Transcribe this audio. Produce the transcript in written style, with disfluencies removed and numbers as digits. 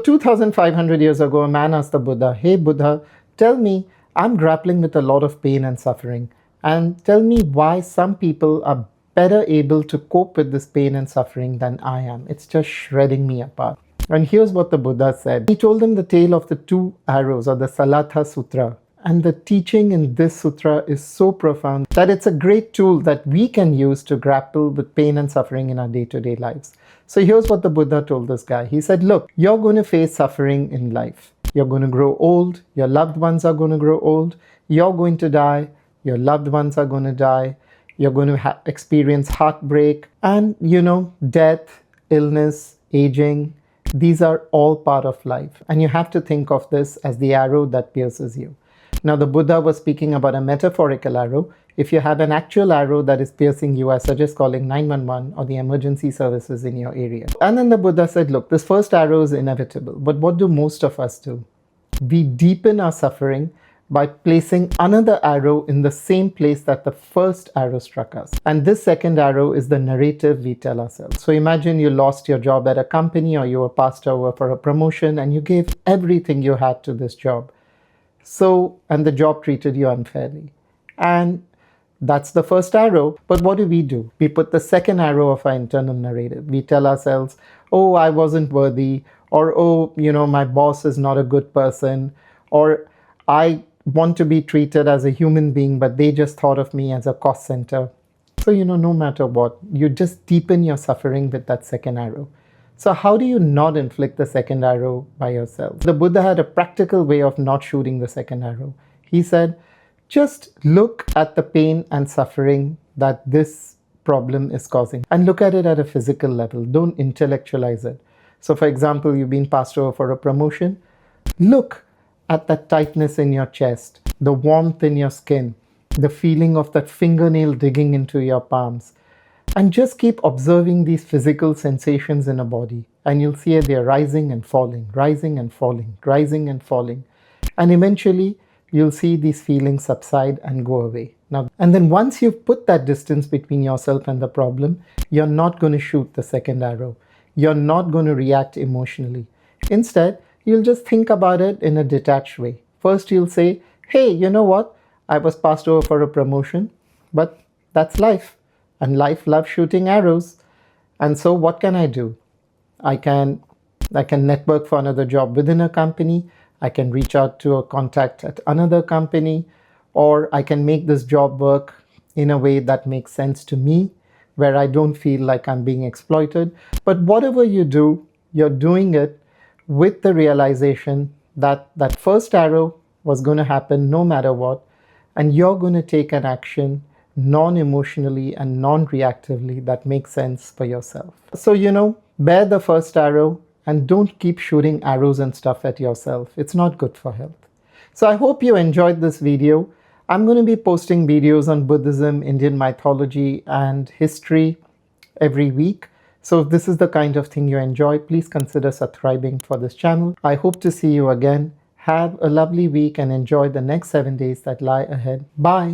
2,500 years ago, a man asked the Buddha, "Hey Buddha, tell me, I'm grappling with a lot of pain and suffering, and tell me why some people are better able to cope with this pain and suffering than I am. It's just shredding me apart." And here's what the Buddha said. He told him the tale of the two arrows, or the Sallatha Sutta. And the teaching in this sutra is so profound that it's a great tool that we can use to grapple with pain and suffering in our day-to-day lives. So here's what the Buddha told this guy. He said, look, you're going to face suffering in life. You're going to grow old. Your loved ones are going to grow old. You're going to die. Your loved ones are going to die. You're going to experience heartbreak and, death, illness, aging. These are all part of life. And you have to think of this as the arrow that pierces you. Now, the Buddha was speaking about a metaphorical arrow. If you have an actual arrow that is piercing you, I suggest calling 911 or the emergency services in your area. And then the Buddha said, look, this first arrow is inevitable. But what do most of us do? We deepen our suffering by placing another arrow in the same place that the first arrow struck us. And this second arrow is the narrative we tell ourselves. So imagine you lost your job at a company, or you were passed over for a promotion and you gave everything you had to this job. And the job treated you unfairly. And that's the first arrow. But what do? We put the second arrow of our internal narrative. We tell ourselves, oh, I wasn't worthy, or, oh, my boss is not a good person, or I want to be treated as a human being, but they just thought of me as a cost center. So, no matter what, you just deepen your suffering with that second arrow. So how do you not inflict the second arrow by yourself? The Buddha had a practical way of not shooting the second arrow. He said, just look at the pain and suffering that this problem is causing and look at it at a physical level. Don't intellectualize it. So for example, you've been passed over for a promotion. Look at that tightness in your chest, the warmth in your skin, the feeling of that fingernail digging into your palms. And just keep observing these physical sensations in a body. And you'll see they're rising and falling, rising and falling, rising and falling. And eventually, you'll see these feelings subside and go away. And then once you've put that distance between yourself and the problem, you're not going to shoot the second arrow. You're not going to react emotionally. Instead, you'll just think about it in a detached way. First, you'll say, hey, you know what? I was passed over for a promotion, but that's life. And life loves shooting arrows. And so what can I do? I can network for another job within a company. I can reach out to a contact at another company, or I can make this job work in a way that makes sense to me, where I don't feel like I'm being exploited. But whatever you do, you're doing it with the realization that that first arrow was going to happen no matter what, and you're going to take an action non-emotionally and non-reactively that makes sense for yourself. So, bear the first arrow and don't keep shooting arrows and stuff at yourself. It's not good for health. So I hope you enjoyed this video. I'm going to be posting videos on Buddhism, Indian mythology, and history every week. So if this is the kind of thing you enjoy, please consider subscribing for this channel. I hope to see you again. Have a lovely week and enjoy the next 7 days that lie ahead. Bye.